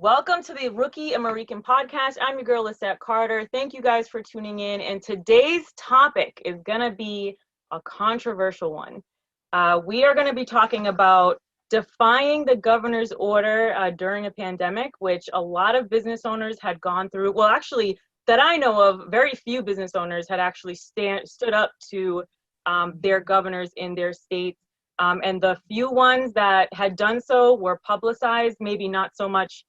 Welcome to the Rookie American Podcast. I'm your girl, Lisette Carter. Thank you guys for tuning in. And today's topic is going to be a controversial one. We are going to be talking about defying the governor's order during a pandemic, which a lot of business owners had gone through. Well, actually, that I know of, very few business owners had actually stood up to their governors in their states. And the few ones that had done so were publicized, maybe not so much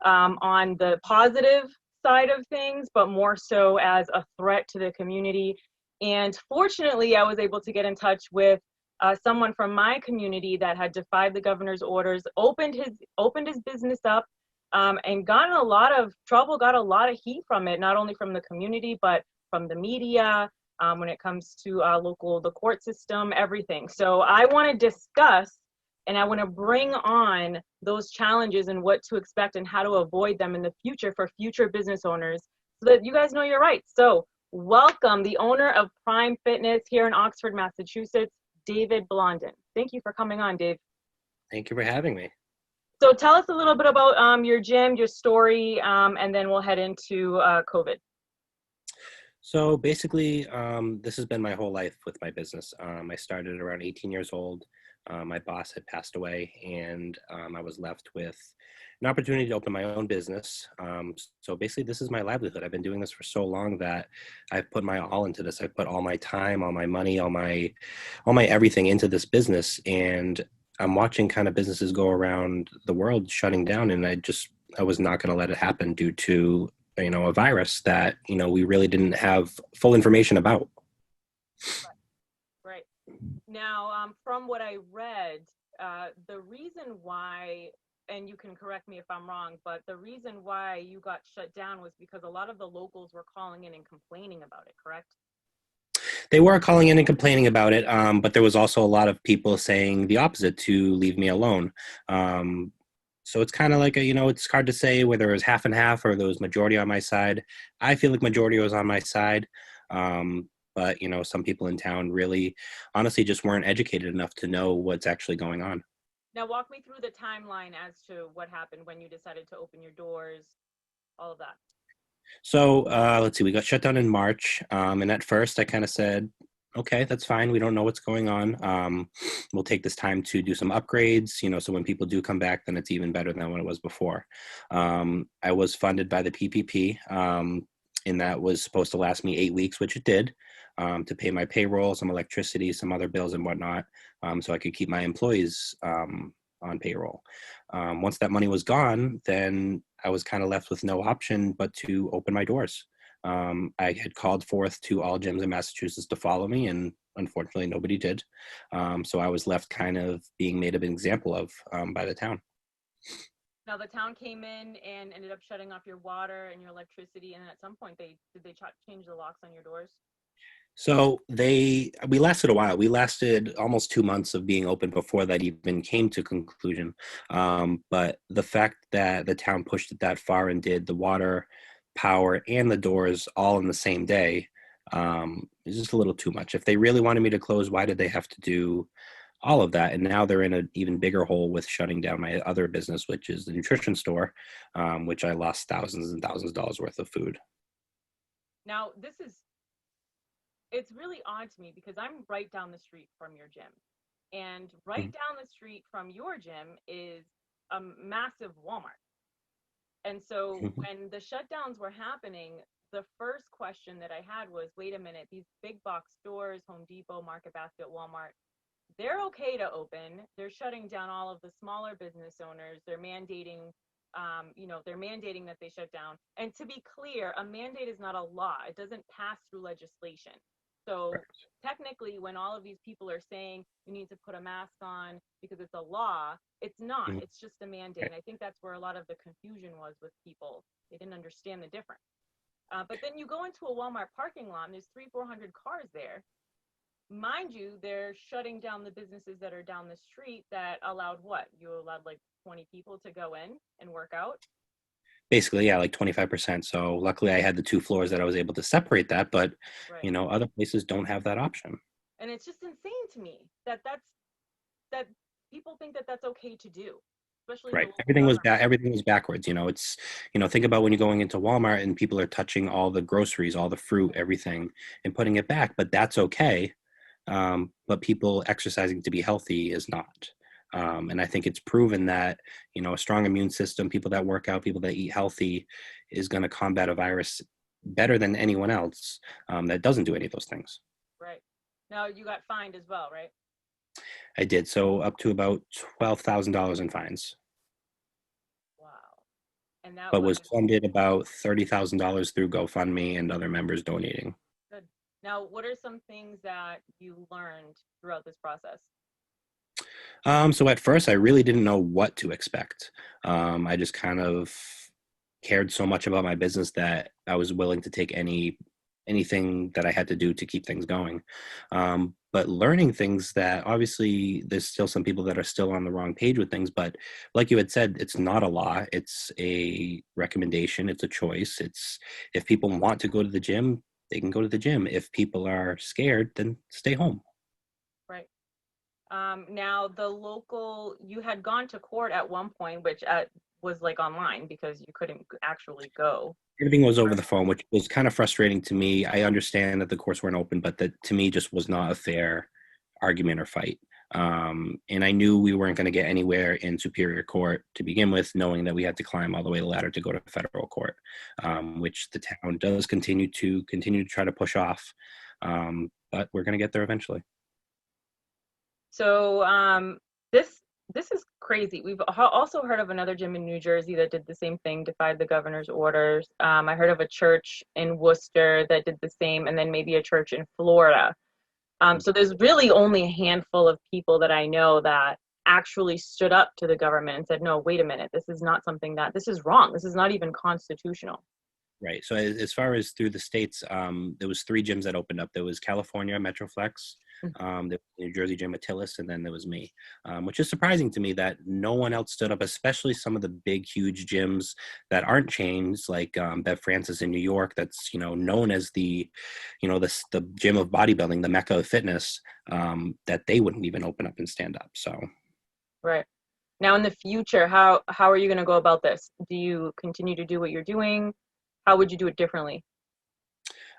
on the positive side of things, but more so as a threat to the community. And fortunately, I was able to get in touch with someone from my community that had defied the governor's orders, opened his business up, and got in a lot of trouble, got a lot of heat from it, not only from the community, but from the media, when it comes to the court system, everything. So I want to discuss and I want to bring on those challenges and what to expect and how to avoid them in the future for future business owners so that you guys know your rights. So welcome the owner of Prime Fitness here in Oxford, Massachusetts, David Blondin. Thank you for coming on, Dave. Thank you for having me. So tell us a little bit about your gym, your story, and then we'll head into COVID. So basically, this has been my whole life with my business. I started around 18 years old. My boss had passed away, and I was left with an opportunity to open my own business. So basically, this is my livelihood. I've been doing this for so long that I've put my all into this. I've put all my time, all my money, all my everything into this business, and I'm watching kind of businesses go around the world shutting down, and I was not going to let it happen due to a virus that we really didn't have full information about. Right. Now, from what I read, the reason why, and you can correct me if I'm wrong, but the reason why you got shut down was because a lot of the locals were calling in and complaining about it, correct? They were calling in and complaining about it, but there was also a lot of people saying the opposite, to leave me alone. So it's kind of like it's hard to say whether it was half and half or there was majority on my side. I feel like majority was on my side. But some people in town really honestly just weren't educated enough to know what's actually going on. Now walk me through the timeline as to what happened when you decided to open your doors, all of that. So let's see, we got shut down in March. And at first I kind of said, okay, that's fine. We don't know what's going on. We'll take this time to do some upgrades, so when people do come back, then it's even better than what it was before. I was funded by the PPP, and that was supposed to last me 8 weeks, which it did, to pay my payroll, some electricity, some other bills and whatnot, so I could keep my employees on payroll. Once that money was gone, then I was kind of left with no option but to open my doors. I had called forth to all gyms in Massachusetts to follow me, and unfortunately nobody did. So I was left kind of being made an example of by the town. Now the town came in and ended up shutting off your water and your electricity, and at some point did they change the locks on your doors? So we lasted a while. We lasted almost 2 months of being open before that even came to conclusion. But the fact that the town pushed it that far and did the water, power, and the doors all in the same day is just a little too much. If they really wanted me to close, why did they have to do all of that? And now they're in an even bigger hole with shutting down my other business, which is the nutrition store, which I lost thousands and thousands of dollars worth of food. Now it's really odd to me because I'm right down the street from your gym, and right down the street from your gym is a massive Walmart. And so when the shutdowns were happening, the first question that I had was, wait a minute, these big box stores, Home Depot, Market Basket, Walmart, they're okay to open. They're shutting down all of the smaller business owners. They're mandating, they're mandating that they shut down. And to be clear, a mandate is not a law. It doesn't pass through legislation. So technically, when all of these people are saying you need to put a mask on because it's a law, it's not. It's just a mandate. And I think that's where a lot of the confusion was with people. They didn't understand the difference. But then you go into a Walmart parking lot and there's 300-400 cars there. Mind you, they're shutting down the businesses that are down the street that allowed what? You allowed like 20 people to go in and work out? Basically, yeah, like 25%. So luckily I had the 2 floors that I was able to separate that, but Right. Other places don't have that option. And it's just insane to me that people think that that's okay to do. especially the Right. local Everything was government. bad. Everything was backwards. Think about when you're going into Walmart and people are touching all the groceries, all the fruit, everything, and putting it back. But that's okay. But people exercising to be healthy is not. And I think it's proven that, a strong immune system, people that work out, people that eat healthy is going to combat a virus better than anyone else that doesn't do any of those things. Right. Now you got fined as well, right? I did. So up to about $12,000 in fines, Wow. And that but was was funded about $30,000 through GoFundMe and other members donating. good. Now, what are some things that you learned throughout this process? So at first, I really didn't know what to expect. I just kind of cared so much about my business that I was willing to take anything that I had to do to keep things going. But learning things that obviously there's still some people that are still on the wrong page with things. But like you had said, it's not a law. It's a recommendation. It's a choice. It's if people want to go to the gym, they can go to the gym. If people are scared, then stay home. Right. Now, you had gone to court at one point, which was like online because you couldn't actually go. Everything was over the phone, which was kind of frustrating to me. I understand that the courts weren't open, but that to me just was not a fair argument or fight. And I knew we weren't going to get anywhere in Superior Court to begin with, knowing that we had to climb all the way the ladder to go to federal court, which the town does continue to try to push off. But we're going to get there eventually. So this is crazy. We've also heard of another gym in New Jersey that did the same thing, defied the governor's orders. I heard of a church in Worcester that did the same, and then maybe a church in Florida. So there's really only a handful of people that I know that actually stood up to the government and said, no, wait a minute, this is not something this is wrong. This is not even constitutional. Right. So as far as through the states, there was 3 gyms that opened up. There was California Metroflex, the New Jersey gym Attilis, and then there was me, which is surprising to me that no one else stood up, especially some of the big, huge gyms that aren't chains, like Bev Francis in New York, that's known as the gym of bodybuilding, the mecca of fitness, that they wouldn't even open up and stand up. So. Right. Now in the future, how are you going to go about this? Do you continue to do what you're doing? How would you do it differently?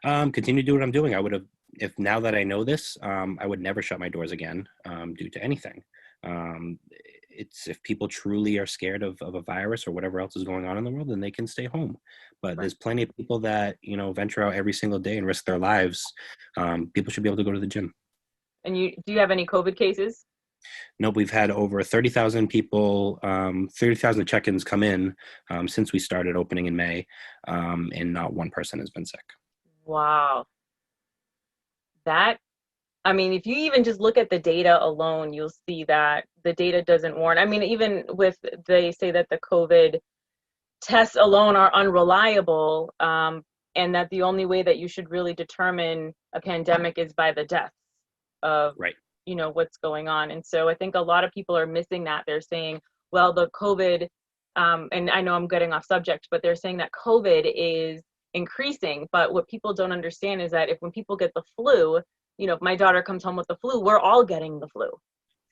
Continue to do what I'm doing. I would have, if now that I know this, I would never shut my doors again due to anything. It's if people truly are scared of a virus or whatever else is going on in the world, then they can stay home. But Right. there's plenty of people that, venture out every single day and risk their lives. People should be able to go to the gym. And do you have any COVID cases? Nope, we've had over 30,000 people, 30,000 check-ins come in since we started opening in May, and not one person has been sick. Wow. I mean, if you even just look at the data alone, you'll see that the data doesn't warrant. I mean, even they say that the COVID tests alone are unreliable, and that the only way that you should really determine a pandemic is by the deaths of Right. What's going on. And so I think a lot of people are missing that. They're saying, well, the COVID, and I know I'm getting off subject, but they're saying that COVID is increasing. But what people don't understand is that when people get the flu, if my daughter comes home with the flu, we're all getting the flu.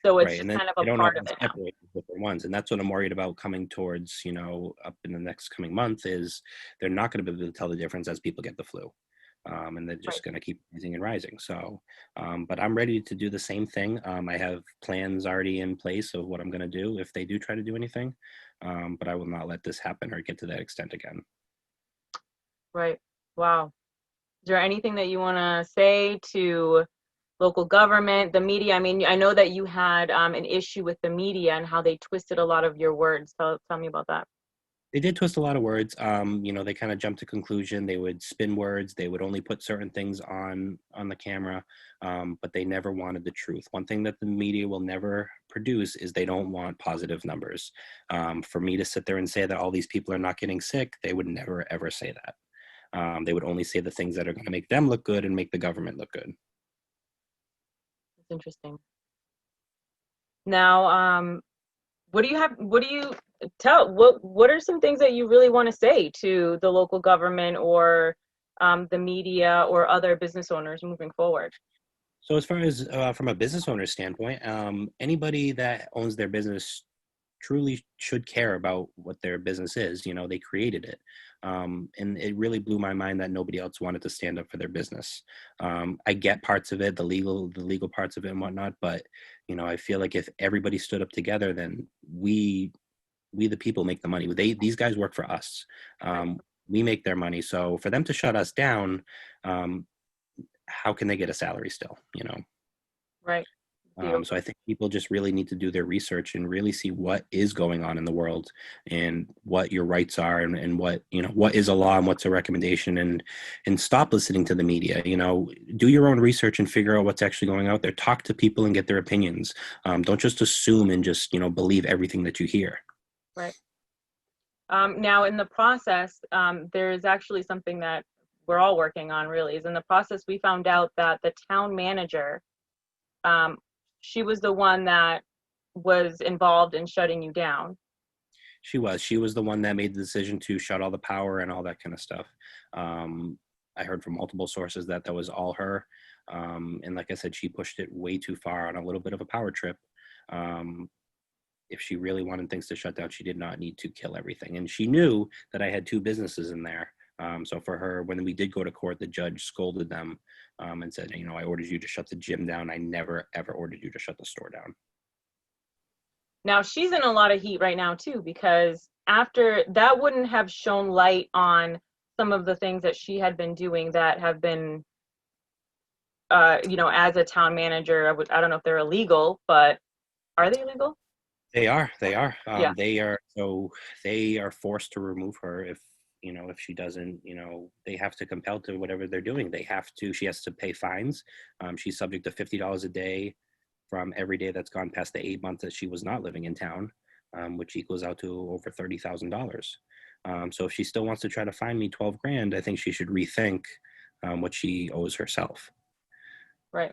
So it's Right. just And then kind of they a don't know part how of to it now. separate the different ones. And that's what I'm worried about coming towards, up in the next coming month is they're not going to be able to tell the difference as people get the flu. And they're just Right. going to keep rising and rising. So, but I'm ready to do the same thing. I have plans already in place of what I'm going to do if they do try to do anything. But I will not let this happen or get to that extent again. Right. Wow. Is there anything that you want to say to local government, the media? I mean, I know that you had an issue with the media and how they twisted a lot of your words. Tell me about that. They did twist a lot of words. They kind of jumped to conclusion. They would spin words. They would only put certain things on the camera, but they never wanted the truth. One thing that the media will never produce is they don't want positive numbers. For me to sit there and say that all these people are not getting sick, they would never ever say that. They would only say the things that are going to make them look good and make the government look good. It's interesting. Now, what do you what are some things that you really want to say to the local government or the media or other business owners moving forward? So as far as from a business owner standpoint, anybody that owns their business truly should care about what their business is. They created it. And it really blew my mind that nobody else wanted to stand up for their business. I get parts of it, the legal parts of it and whatnot, but I feel like if everybody stood up together, then we the people make the money. These guys work for us. We make their money. So for them to shut us down, how can they get a salary still? Right. So I think people just really need to do their research and really see what is going on in the world and what your rights are and what, what is a law and what's a recommendation, and stop listening to the media. Do your own research and figure out what's actually going out there. Talk to people and get their opinions. Don't just assume and just, believe everything that you hear. Right. Now in the process, there's actually something that we're all working on really. Is in the process, we found out that the town manager, she was the one that was involved in shutting you down. She was the one that made the decision to shut all the power and all that kind of stuff. I heard from multiple sources that was all her. And like I said, she pushed it way too far on a little bit of a power trip. If she really wanted things to shut down, she did not need to kill everything. And she knew that I had 2 businesses in there. So for her, when we did go to court, the judge scolded them and said, I ordered you to shut the gym down. I never, ever ordered you to shut the store down. Now she's in a lot of heat right now too, because after that wouldn't have shown light on some of the things that she had been doing that have been, as a town manager, I don't know if they're illegal, but are they illegal? They are. Yeah. They are forced to remove her if she doesn't, they have to compel to whatever they're doing. She has to pay fines. She's subject to $50 a day from every day that's gone past the 8 months that she was not living in town, which equals out to over $30,000. So if she still wants to try to fine me $12,000, I think she should rethink what she owes herself. Right.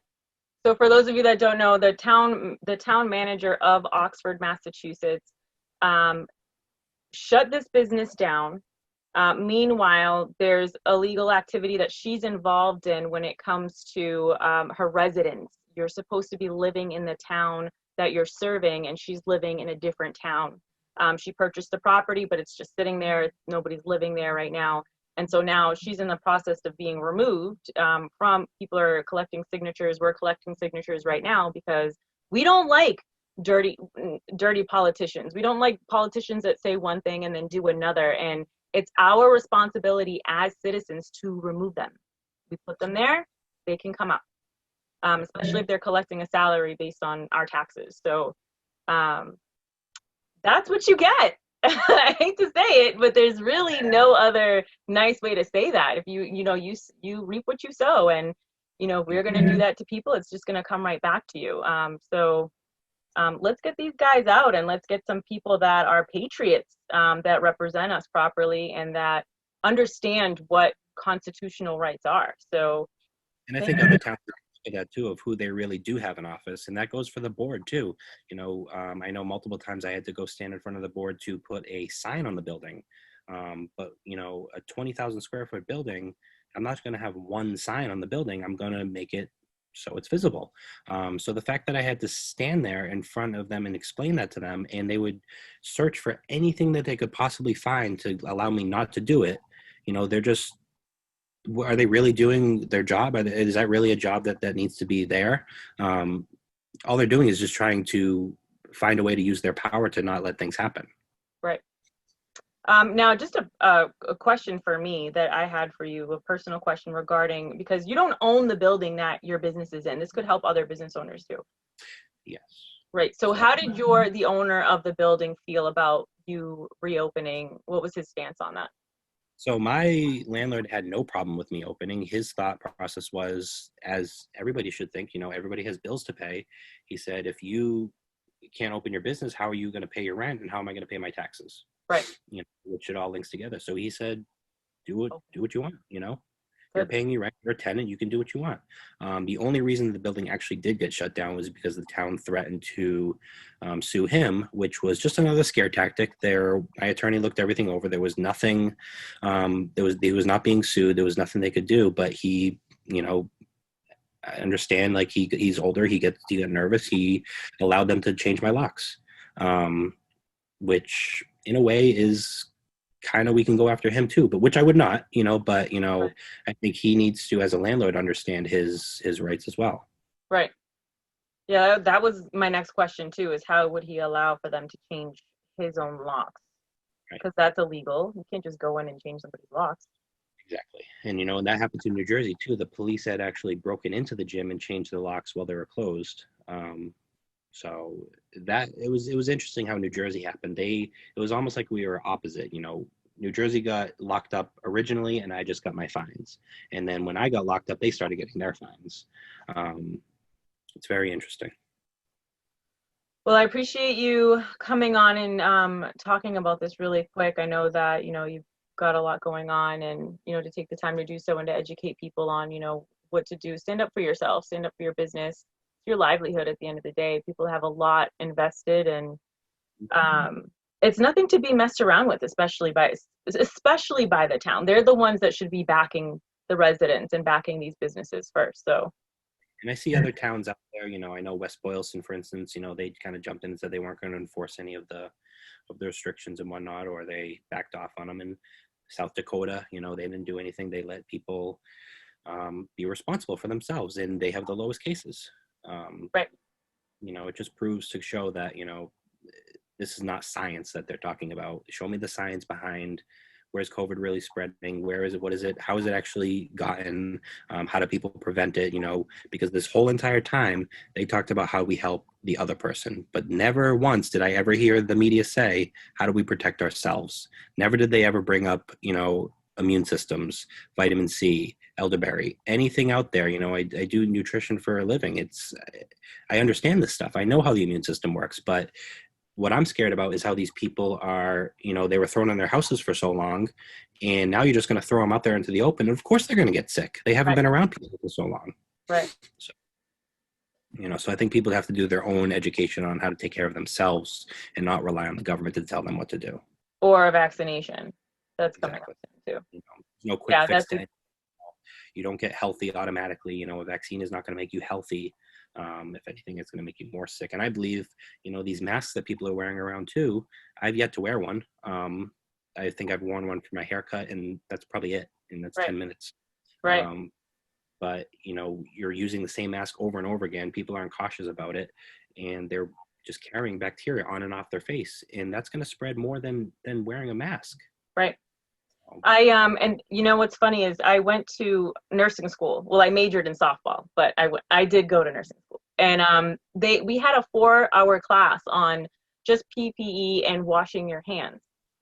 So for those of you that don't know, the town manager of Oxford, Massachusetts, shut this business down. Meanwhile, there's illegal activity that she's involved in when it comes to her residence. You're supposed to be living in the town that you're serving, and she's living in a different town. She purchased the property, but it's just sitting there. Nobody's living there right now. And so now she's in the process of being removed from, people are collecting signatures. We're collecting signatures right now because we don't like dirty politicians. We don't like politicians that say one thing and then do another. And it's our responsibility as citizens to remove them. We put them there, they can come up, especially if they're collecting a salary based on our taxes. So that's what you get. I hate to say it, but there's really no other nice way to say that. If you reap what you sow, and if we're going to do that to people, it's just going to come right back to you. So let's get these guys out, and let's get some people that are patriots, that represent us properly and that understand what constitutional rights are. So, and I think other towns that too, of who they really do have in office, and that goes for the board too. I know multiple times I had to go stand in front of the board to put a sign on the building, but a 20,000 square foot building, I'm not going to have one sign on the building. I'm going to make it so it's visible. So the fact that I had to stand there in front of them and explain that to them, and they would search for anything that they could possibly find to allow me not to do it, they're just, are they really doing their job? Is that really a job that needs to be there? All they're doing is just trying to find a way to use their power to not let things happen. Right. Now, just a question for me that I had for you, a personal question regarding, because you don't own the building that your business is in. This could help other business owners too. Yes. Right. So how did the owner of the building feel about you reopening? What was his stance on that? So my landlord had no problem with me opening. His thought process was, as everybody should think, everybody has bills to pay. He said, if you can't open your business, how are you going to pay your rent, and how am I going to pay my taxes? Right. Which it all links together. So he said, do what you want. You're Good. paying me rent, you're a tenant, you can do what you want. The only reason the building actually did get shut down was because the town threatened to sue him, which was just another scare tactic. My attorney looked everything over. There was nothing, he was not being sued. There was nothing they could do, but he, I understand, like he's older, he got nervous. He allowed them to change my locks. which in a way is kind of, we can go after him too, but which I would not, but I think he needs to, as a landlord, understand his rights as well. Right. Yeah, that was my next question too, is how would he allow for them to change his own locks? Because that's illegal. You can't just go in and change somebody's locks. Exactly. And and that happened to New Jersey too. The police had actually broken into the gym and changed the locks while they were closed. So that it was interesting how New Jersey happened. It was almost like we were opposite. New Jersey got locked up originally, and I just got my fines. And then when I got locked up, they started getting their fines. It's very interesting. Well, I appreciate you coming on and talking about this really quick. I know that you've got a lot going on, and to take the time to do so and to educate people on what to do. Stand up for yourself, stand up for your business, your livelihood. At the end of the day, people have a lot invested, and it's nothing to be messed around with, especially by the town. They're the ones that should be backing the residents and backing these businesses first. So, and I see other towns out there, I know West Boylston, for instance, they kind of jumped in and said they weren't going to enforce any of the restrictions and whatnot, or they backed off on them. In South Dakota, they didn't do anything. They let people be responsible for themselves, and they have the lowest cases. Right. It just proves to show that, this is not science that they're talking about. Show me the science behind where's COVID really spreading? Where is it? What is it? How is it actually gotten? How do people prevent it? Because this whole entire time they talked about how we help the other person, but never once did I ever hear the media say, how do we protect ourselves? Never did they ever bring up, immune systems, vitamin C, elderberry, anything out there. I do nutrition for a living. I understand this stuff. I know how the immune system works, but what I'm scared about is how these people are, they were thrown in their houses for so long, and now you're just going to throw them out there into the open. And of course they're going to get sick. They haven't been around people for so long. Right. So I think people have to do their own education on how to take care of themselves and not rely on the government to tell them what to do. Or a vaccination. That's coming up soon too. No quick fix to it. You don't get healthy automatically. A vaccine is not going to make you healthy. If anything, it's going to make you more sick. And I believe, these masks that people are wearing around too, I've yet to wear one. I think I've worn one for my haircut, and that's probably it. And that's 10 minutes. Right. But, you're using the same mask over and over again. People aren't cautious about it, and they're just carrying bacteria on and off their face. And that's going to spread more than wearing a mask. Right. And what's funny is I went to nursing school. Well, I majored in softball, but I did go to nursing school, and we had a 4-hour class on just PPE and washing your hands.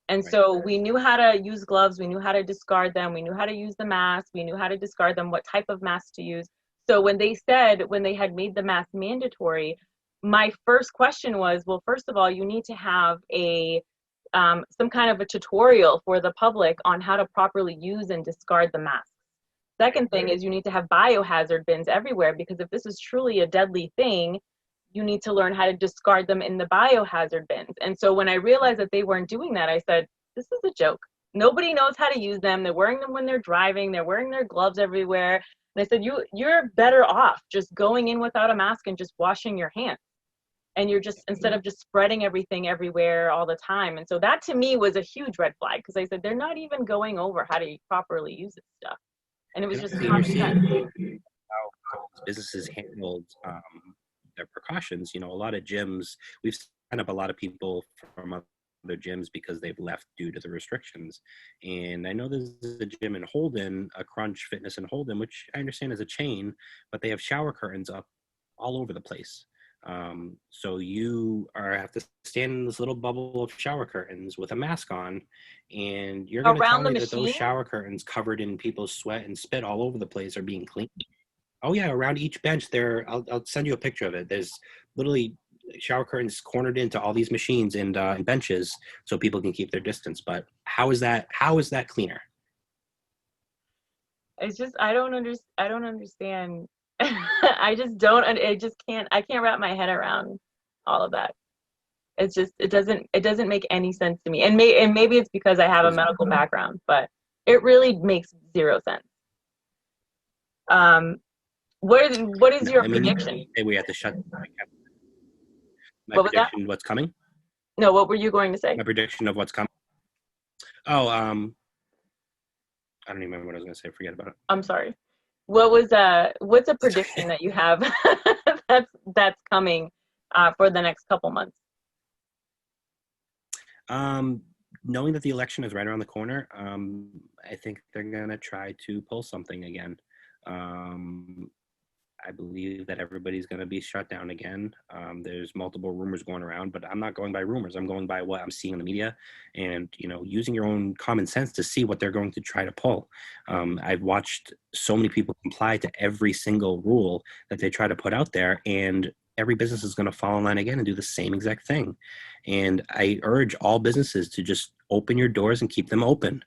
And so we knew how to use gloves, we knew how to discard them, we knew how to use the mask, we knew how to discard them, what type of mask to use. So when they had made the mask mandatory, my first question was, well, first of all, you need to have some kind of a tutorial for the public on how to properly use and discard the mask. Second thing is you need to have biohazard bins everywhere, because if this is truly a deadly thing, you need to learn how to discard them in the biohazard bins. And so when I realized that they weren't doing that, I said, this is a joke. Nobody knows how to use them. They're wearing them when they're driving. They're wearing their gloves everywhere. And I said, you're better off just going in without a mask and just washing your hands. And you're just, instead of just spreading everything everywhere all the time. And so that to me was a huge red flag, because I said, they're not even going over how to properly use this stuff. And it was just common sense. How businesses handled their precautions. A lot of gyms, we've signed up a lot of people from other gyms because they've left due to the restrictions. And I know there's a gym in Holden, a Crunch Fitness in Holden, which I understand is a chain, but they have shower curtains up all over the place. So you have to stand in this little bubble of shower curtains with a mask on, and you're going to tell me that those shower curtains covered in people's sweat and spit all over the place are being cleaned. Oh yeah, around each bench there. I'll send you a picture of it. There's literally shower curtains cornered into all these machines and benches so people can keep their distance. But how is that cleaner? It's just I don't understand. I can't wrap my head around all of that. It's just it doesn't make any sense to me. And maybe it's because I have a medical background, but it really makes zero sense. What is your prediction? We have to shut. What was that? What's coming? No, what were you going to say? My prediction of what's coming. Oh, I don't even remember what I was going to say. Forget about it. I'm sorry. What's a prediction that you have that's coming for the next couple months? Knowing that the election is right around the corner, I think they're going to try to pull something again. I believe that everybody's going to be shut down again. There's multiple rumors going around, but I'm not going by rumors. I'm going by what I'm seeing in the media and, using your own common sense to see what they're going to try to pull. I've watched so many people comply to every single rule that they try to put out there, and every business is going to fall in line again and do the same exact thing. And I urge all businesses to just open your doors and keep them open.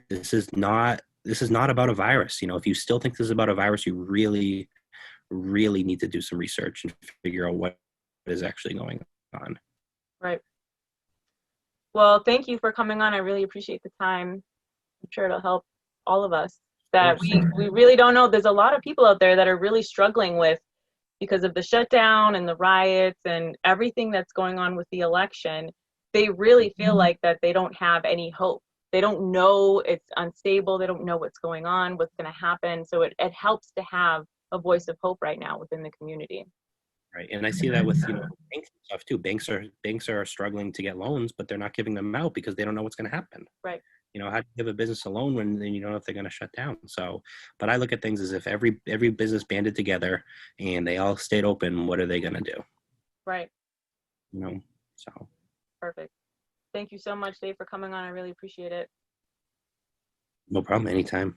This is not about a virus. If you still think this is about a virus, you really, really need to do some research and figure out what is actually going on. Right. Well, thank you for coming on. I really appreciate the time. I'm sure it'll help all of us that we really don't know. There's a lot of people out there that are really struggling with, because of the shutdown and the riots and everything that's going on with the election, they really feel like that they don't have any hope. They don't know, it's unstable. They don't know what's going on, what's going to happen. So it helps to have a voice of hope right now within the community. Right. And I see that with, banks and stuff too. Banks are struggling to get loans, but they're not giving them out because they don't know what's going to happen. Right. How do you give a business a loan when you don't know if they're going to shut down? So, but I look at things as if every business banded together and they all stayed open, what are they going to do? Right. So. Perfect. Thank you so much, Dave, for coming on. I really appreciate it. No problem. Anytime.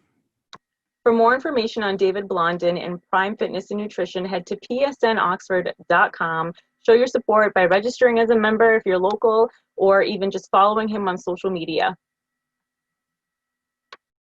For more information on David Blondin and Prime Fitness and Nutrition, head to psnoxford.com. Show your support by registering as a member if you're local, or even just following him on social media.